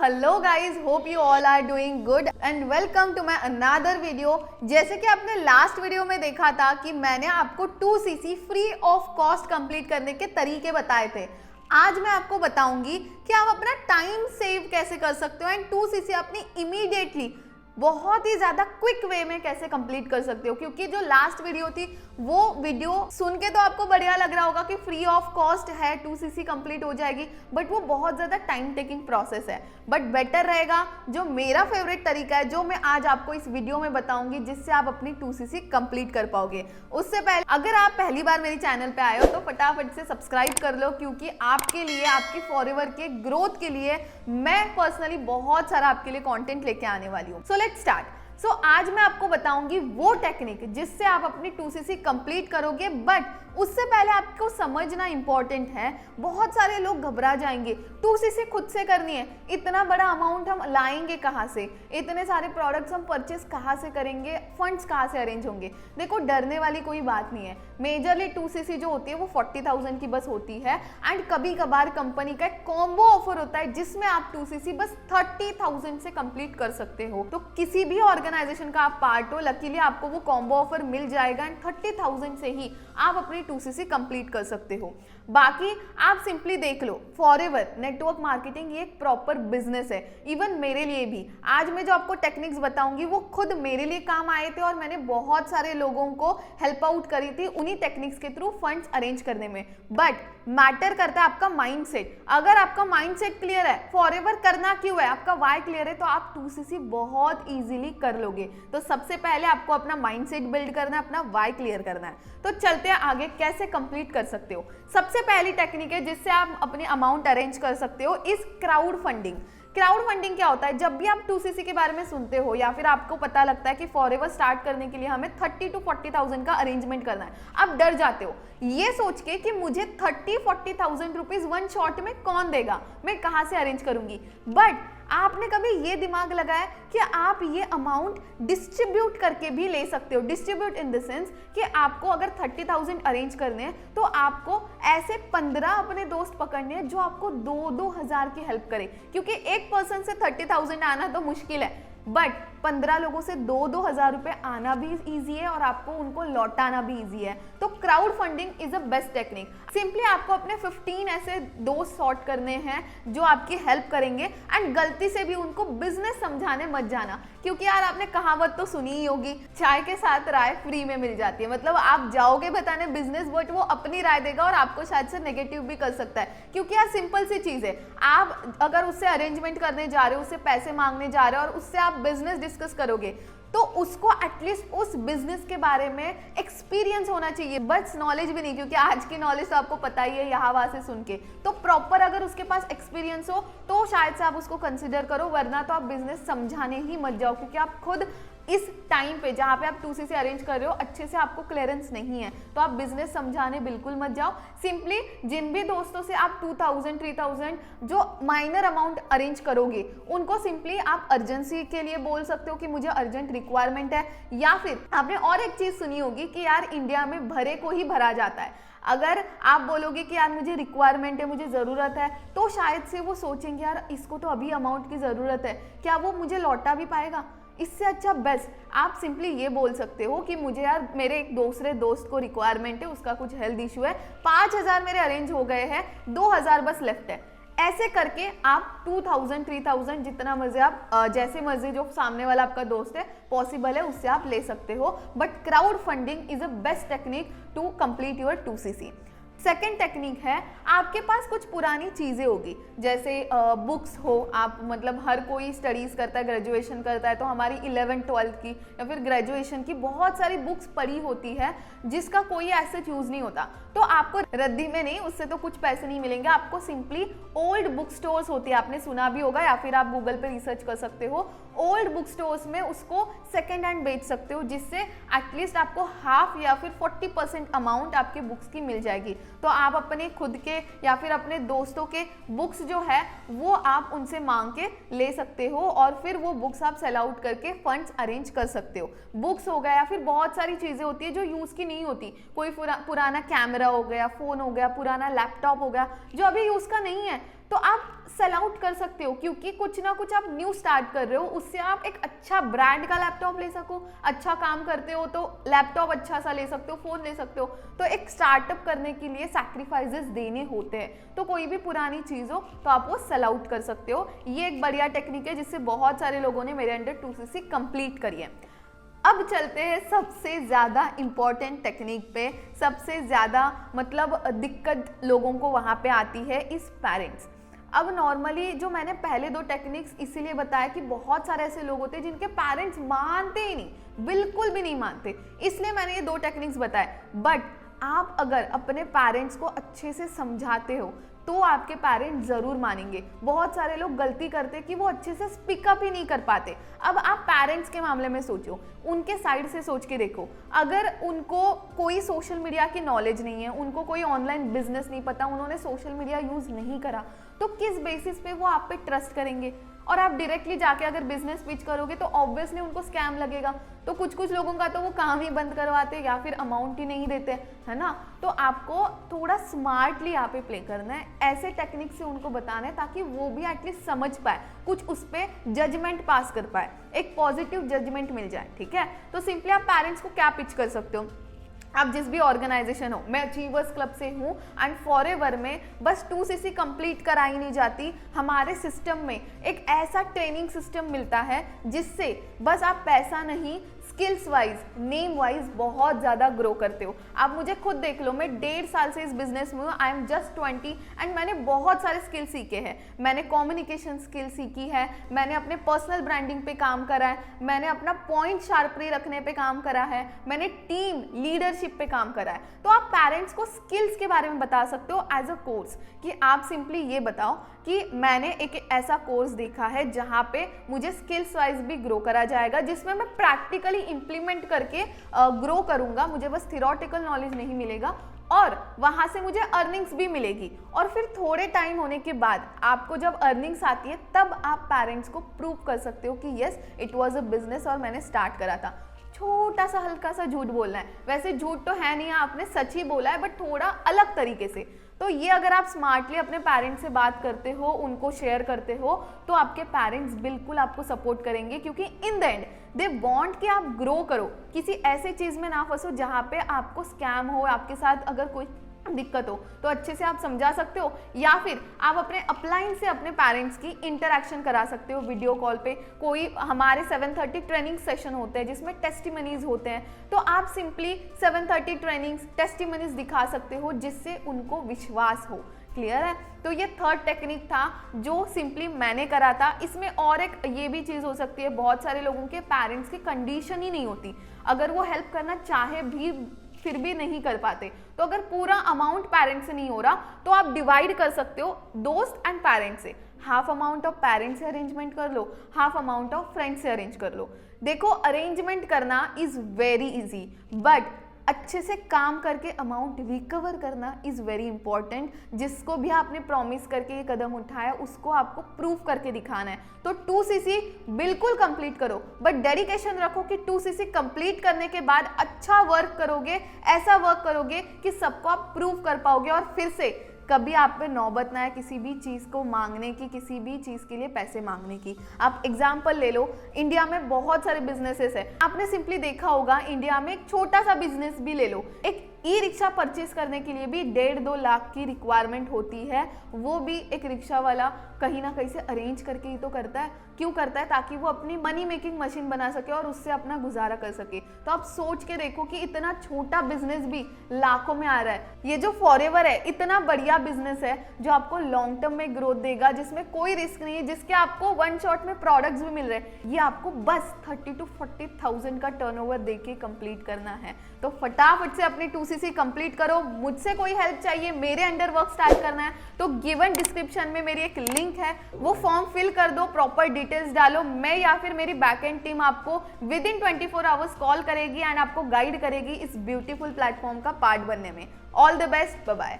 Hello guys, hope you all are doing good and welcome to my another video. जैसे कि आपने last video में देखा था कि मैंने आपको 2cc free of cost complete करने के तरीके बताए थे। आज मैं आपको बताऊंगी कि आप अपना टाइम सेव कैसे कर सकते हो एंड 2cc अपनी इमीडिएटली बहुत ही ज्यादा क्विक वे में कैसे कंप्लीट कर सकते हो। क्योंकि जो लास्ट वीडियो थी वो वीडियो सुन के तो आपको बढ़िया लग रहा होगा कि फ्री ऑफ कॉस्ट है, 2cc कंप्लीट हो जाएगी, बट वो बहुत ज्यादा टाइम टेकिंग प्रोसेस है। बट बेटर रहेगा जो मेरा फेवरेट तरीका है, जो मैं आज आपको इस वीडियो में बताऊंगी, जिससे आप अपनी 2cc कंप्लीट कर पाओगे। उससे पहले अगर आप पहली बार मेरे चैनल पे आए हो तो फटाफट से सब्सक्राइब कर लो, क्योंकि आपके लिए, आपकी फॉरएवर के ग्रोथ के लिए मैं पर्सनली बहुत सारा आपके लिए कंटेंट लेके आने वाली हूँ। So let's start. आज मैं आपको बताऊंगी वो टेक्निक जिससे आप अपनी 2cc कंप्लीट करोगे। बट उससे पहले आपको समझना इंपॉर्टेंट है, बहुत सारे लोग घबरा जाएंगे, 2cc खुद से करनी है, इतना बड़ा अमाउंट हम लाएंगे कहाँ से, इतने सारे प्रोडक्ट्स हम परचेस कहाँ से करेंगे, फंड्स कहाँ से अरेंज होंगे। देखो, डरने वाली कोई बात नहीं है। मेजरली 2cc जो होती है वो 40,000 की बस होती है एंड कभी कभार कंपनी का एक कॉम्बो ऑफर होता है जिसमें आप 2cc बस 30,000 से कंप्लीट कर सकते हो। तो किसी भी ऑर्गेनाइजेशन का आप पार्ट हो, लकीली आपको वो कॉम्बो ऑफर मिल जाएगा एंड 30,000 से ही आप अपनी 2cc कंप्लीट कर सकते हो। बाकी आप सिंपली देख लो, फॉरएवर नेटवर्क मार्केटिंग ये एक प्रॉपर बिजनेस है। इवन मेरे लिए भी आज मैं जो आपको टेक्निक्स बताऊंगी वो खुद मेरे लिए काम आए थे और मैंने बहुत सारे लोगों को हेल्प आउट करी थी उन्हीं टेक्निक्स के थ्रू फंड्स अरेंज करने में। बट मैटर करता है आपका माइंडसेट। अगर आपका माइंडसेट क्लियर है, फॉरएवर करना क्यों है, आपका वाई क्लियर है, तो आप 2cc बहुत इजीली कर लोगे। तो सबसे पहले आपको अपना माइंडसेट बिल्ड करना है, अपना वाई क्लियर करना है। तो चलते हैं आगे, कैसे कंप्लीट कर सकते हो। सबसे पहली टेक्निक है जिससे आप अपनी अमाउंट अरेंज कर सकते हो, is crowd funding. Crowd funding क्या होता है? जब भी आप 2cc के बारे में सुनते हो या फिर आपको पता लगता है कि फॉरएवर स्टार्ट करने के लिए हमें 30 to 40,000 का अरेंजमेंट करना है, आप डर जाते हो ये सोच के कि मुझे 30-40,000 रुपीज वन शॉट में कौन देगा, मैं कहाँ से अरेंज करूंगी। बट आपने कभी ये दिमाग लगाया कि आप ये अमाउंट डिस्ट्रीब्यूट करके भी ले सकते हो। डिस्ट्रीब्यूट इन द सेंस कि आपको अगर 30,000 अरेंज करने हैं तो आपको ऐसे 15 अपने दोस्त पकड़ने हैं जो आपको 2-2 हजार की हेल्प करे। क्योंकि एक पर्सन से 30,000 आना तो मुश्किल है, बट 15 लोगों से 2-2 हजार रुपए आना भी इजी है और आपको उनको लौटाना भी इजी है। तो crowd funding is a best technique. Simply आपको अपने 15 ऐसे दोस्त सॉर्ट करने हैं जो आपकी हेल्प करेंगे एंड गलती से भी उनको बिजनेस समझाने मत जाना। क्योंकि यार आपने कहावत तो सुनी ही होगी, चाय के साथ राय फ्री में मिल जाती है। मतलब आप जाओगे बताने बिजनेस, बट वो अपनी राय देगा और आपको शायद से नेगेटिव भी कर सकता है। क्योंकि यार सिंपल सी चीज है, आप अगर उससे अरेंजमेंट करने जा रहे हो, उससे पैसे मांगने जा रहे हो और उससे आप बिजनेस डिस्कस करोगे, तो उसको एटलीस्ट उस बिजनेस के बारे में एक्सपीरियंस होना चाहिए, बस नॉलेज भी नहीं। क्योंकि आज की नॉलेज तो आपको पता ही है यहाँ वहां से सुन के। तो प्रॉपर अगर उसके पास एक्सपीरियंस हो तो शायद से आप उसको कंसिडर करो, वरना तो आप बिजनेस समझाने ही मत जाओ। क्योंकि आप खुद इस टाइम पे जहाँ पे आप 2cc अरेंज कर रहे हो अच्छे से आपको क्लियरेंस नहीं है, तो आप बिजनेस समझाने बिल्कुल मत जाओ। सिंपली जिन भी दोस्तों से आप 2,000 3,000 जो माइनर अमाउंट अरेंज करोगे, उनको सिंपली आप अर्जेंसी के लिए बोल सकते हो कि मुझे अर्जेंट रिक्वायरमेंट है। या फिर आपने और एक चीज सुनी होगी कि यार इंडिया में भरे को ही भरा जाता है। अगर आप बोलोगे कि यार मुझे रिक्वायरमेंट है, मुझे ज़रूरत है, तो शायद से वो सोचेंगे यार इसको तो अभी अमाउंट की ज़रूरत है, क्या वो मुझे लौटा भी पाएगा। इससे अच्छा बेस्ट आप सिंपली ये बोल सकते हो कि मुझे यार मेरे एक दूसरे दोस्त को रिक्वायरमेंट है, उसका कुछ हेल्थ इशू है, 5,000 मेरे अरेंज हो गए हैं, 2,000 बस लेफ्ट है। ऐसे करके आप 2,000 3,000 जितना मर्जी आप जैसे मर्जी जो सामने वाला आपका दोस्त है पॉसिबल है उससे आप ले सकते हो। But crowd funding is a best technique to complete your 2cc। Second technique है, आपके पास कुछ पुरानी चीज़ें होगी, जैसे बुक्स हो, आप मतलब हर कोई स्टडीज़ करता है, ग्रेजुएशन करता है, तो हमारी 11th 12th की या फिर ग्रेजुएशन की बहुत सारी बुक्स पड़ी होती है जिसका कोई ऐसे यूज़ नहीं होता। तो आपको रद्दी में नहीं, उससे तो कुछ पैसे नहीं मिलेंगे, आपको सिंपली ओल्ड बुक स्टोर्स होती है, आपने सुना भी होगा या फिर आप गूगल पे रिसर्च कर सकते हो। ओल्ड बुक स्टोर्स में उसको सेकेंड हैंड बेच सकते हो, जिससे एटलीस्ट आपको हाफ या फिर 40% अमाउंट आपके बुक्स की मिल जाएगी। तो आप अपने खुद के या फिर अपने दोस्तों के बुक्स जो है वो आप उनसे मांग के ले सकते हो और फिर वो बुक्स आप सेल आउट करके फंड्स अरेंज कर सकते हो। बुक्स हो गया या फिर बहुत सारी चीज़ें होती है जो यूज़ की नहीं होती, कोई पुराना कैमरा हो गया, फ़ोन हो गया, पुराना लैपटॉप हो गया जो अभी यूज़ का नहीं है, तो आप सेल आउट कर सकते हो, क्योंकि कुछ ना कुछ आप न्यू स्टार्ट कर रहे हो, उससे आप एक अच्छा ब्रांड का लैपटॉप ले सको। अच्छा काम करते हो तो लैपटॉप अच्छा सा ले सकते हो, फोन ले सकते हो। तो एक स्टार्टअप करने के लिए सैक्रिफाइसेस देने होते हैं, तो कोई भी पुरानी चीज हो तो आप वो सेल आउट कर सकते हो। ये एक बढ़िया टेक्निक है जिससे बहुत सारे लोगों ने मेरे अंडर 2cc कंप्लीट करी है। अब चलते हैं सबसे ज़्यादा इम्पॉर्टेंट टेक्निक पे। सबसे ज़्यादा मतलब दिक्कत लोगों को वहाँ पे आती है इस पेरेंट्स। अब नॉर्मली जो मैंने पहले 2 टेक्निक्स इसीलिए बताया कि बहुत सारे ऐसे लोग होते हैं जिनके पेरेंट्स मानते ही नहीं, बिल्कुल भी नहीं मानते, इसलिए मैंने ये 2 टेक्निक्स बताए। बट आप अगर अपने पेरेंट्स को अच्छे से समझाते हो तो आपके पेरेंट्स ज़रूर मानेंगे। बहुत सारे लोग गलती करते हैं कि वो अच्छे से स्पीकअप ही नहीं कर पाते। अब आप पेरेंट्स के मामले में सोचो, उनके साइड से सोच के देखो, अगर उनको कोई सोशल मीडिया की नॉलेज नहीं है, उनको कोई ऑनलाइन बिजनेस नहीं पता, उन्होंने सोशल मीडिया यूज़ नहीं करा, तो किस बेसिस पे वो आप पे ट्रस्ट करेंगे? और आप डायरेक्टली जाके अगर बिजनेस पिच करोगे तो ऑब्वियसली उनको स्कैम लगेगा। तो कुछ लोगों का तो वो काम ही बंद करवाते या फिर अमाउंट ही नहीं देते, है ना। तो आपको थोड़ा स्मार्टली यहाँ पे प्ले करना है, ऐसे टेक्निक से उनको बताना है ताकि वो भी एटलीस्ट समझ पाए, कुछ उस पर जजमेंट पास कर पाए, एक पॉजिटिव जजमेंट मिल जाए, ठीक है। तो सिंपली आप पेरेंट्स को क्या पिच कर सकते हो? आप जिस भी ऑर्गेनाइजेशन हो, मैं अचीवर्स क्लब से हूँ एंड फॉरएवर में बस 2cc कंप्लीट कराई नहीं जाती, हमारे सिस्टम में एक ऐसा ट्रेनिंग सिस्टम मिलता है जिससे बस आप पैसा नहीं, स्किल्स वाइज, नेम वाइज बहुत ज़्यादा ग्रो करते हो। आप मुझे खुद देख लो, मैं 1.5 साल से इस बिजनेस में हूँ, आई एम जस्ट 20 एंड मैंने बहुत सारे स्किल सीखे हैं। मैंने कम्युनिकेशन स्किल सीखी है, मैंने अपने पर्सनल ब्रांडिंग पे काम करा है, मैंने अपना पॉइंट शार्पली रखने पे काम करा है, मैंने टीम लीडरशिप पे काम करा है। तो आप पेरेंट्स को स्किल्स के बारे में बता सकते हो एज अ कोर्स, कि आप सिंपली ये बताओ कि मैंने एक ऐसा कोर्स देखा है जहाँ पे मुझे स्किल्स वाइज भी ग्रो करा जाएगा, जिसमें मैं प्रैक्टिकली इंप्लीमेंट करके ग्रो करूंगा, मुझे बस थियोरेटिकल नॉलेज नहीं मिलेगा और वहां से मुझे अर्निंग्स भी मिलेगी। और फिर थोड़े टाइम होने के बाद आपको जब अर्निंग्स आती है तब आप पेरेंट्स को प्रूव कर सकते हो कि yes it was a business और मैंने स्टार्ट करा था। छोटा सा हल्का सा झूठ बोलना है, वैसे झूठ तो है नहीं, आपने सच ही बोला है बट थोड़ा अलग तरीके से। तो ये अगर आप स्मार्टली अपने पेरेंट्स से बात करते हो, उनको शेयर करते हो, तो आपके पेरेंट्स बिल्कुल आपको सपोर्ट करेंगे, क्योंकि in the and they want कि आप ग्रो करो, किसी ऐसे चीज़ में ना फंसो जहाँ पे आपको स्कैम हो, आपके साथ अगर कोई दिक्कत हो तो अच्छे से आप समझा सकते हो, या फिर आप अपने अपलाइन से अपने पेरेंट्स की इंटरेक्शन करा सकते हो वीडियो कॉल पे। कोई हमारे 7:30 ट्रेनिंग सेशन होते हैं जिसमें टेस्टिमनीज होते हैं, तो आप सिंपली 7:30 ट्रेनिंग्स टेस्टिमनीज दिखा सकते हो जिससे उनको विश्वास हो। क्लियर है? तो ये 3rd टेक्निक था जो सिंपली मैंने करा था। इसमें और एक ये भी चीज़ हो सकती है, बहुत सारे लोगों के पेरेंट्स की कंडीशन ही नहीं होती, अगर वो हेल्प करना चाहे भी फिर भी नहीं कर पाते। तो अगर पूरा अमाउंट पेरेंट्स से नहीं हो रहा तो आप डिवाइड कर सकते हो दोस्त एंड पेरेंट्स से, हाफ अमाउंट ऑफ पेरेंट्स से अरेंजमेंट कर लो, हाफ अमाउंट ऑफ फ्रेंड्स से अरेंज कर लो। देखो अरेंजमेंट करना इज वेरी इजी, बट अच्छे से काम करके अमाउंट रिकवर करना इज वेरी इंपॉर्टेंट। जिसको भी आपने प्रॉमिस करके ये कदम उठाया उसको आपको प्रूव करके दिखाना है। तो 2cc बिल्कुल कंप्लीट करो, बट डेडिकेशन रखो कि 2cc कंप्लीट करने के बाद अच्छा वर्क करोगे, ऐसा वर्क करोगे कि सबको आप प्रूव कर पाओगे और फिर से कभी आप पे नौबत ना है किसी भी चीज़ को मांगने की, किसी भी चीज़ के लिए पैसे मांगने की। आप एग्जाम्पल ले लो, इंडिया में बहुत सारे बिजनेसेस है, आपने सिंपली देखा होगा इंडिया में एक छोटा सा बिजनेस भी ले लो, एक ई रिक्शा परचेज करने के लिए भी 1.5-2 लाख की रिक्वायरमेंट होती है। वो भी एक रिक्शा वाला कहीं ना कहीं से अरेंज करके ही तो करता है। क्यों करता है? ताकि वो अपनी मनी मेकिंग मशीन बना सके और उससे अपना गुजारा कर सके। तो आप सोच के देखो कि इतना छोटा बिजनेस भी लाखों में आ रहा है। ये जो फॉरएवर है इतना बढ़िया बिजनेस है जो आपको लॉन्ग टर्म में ग्रोथ देगा, जिसमें कोई रिस्क नहीं है, जिसके आपको 1 शॉट में प्रोडक्ट्स भी मिल रहे हैं। ये आपको बस 30 to 40,000 का टर्नओवर देके कंप्लीट करना है। तो फटाफट से अपनी 2cc कंप्लीट करो। मुझसे कोई हेल्प चाहिए, मेरे अंडर वर्क स्टार्ट करना है तो गिवन डिस्क्रिप्शन में मेरी एक लिंक है, वो फॉर्म फिल कर दो, प्रॉपर डिटेल्स डालो। मैं या फिर मेरी बैकएंड टीम आपको विद इन 24 आवर्स कॉल करेगी एंड आपको गाइड करेगी इस ब्यूटीफुल प्लेटफॉर्म का पार्ट बनने में। All the best, bye bye.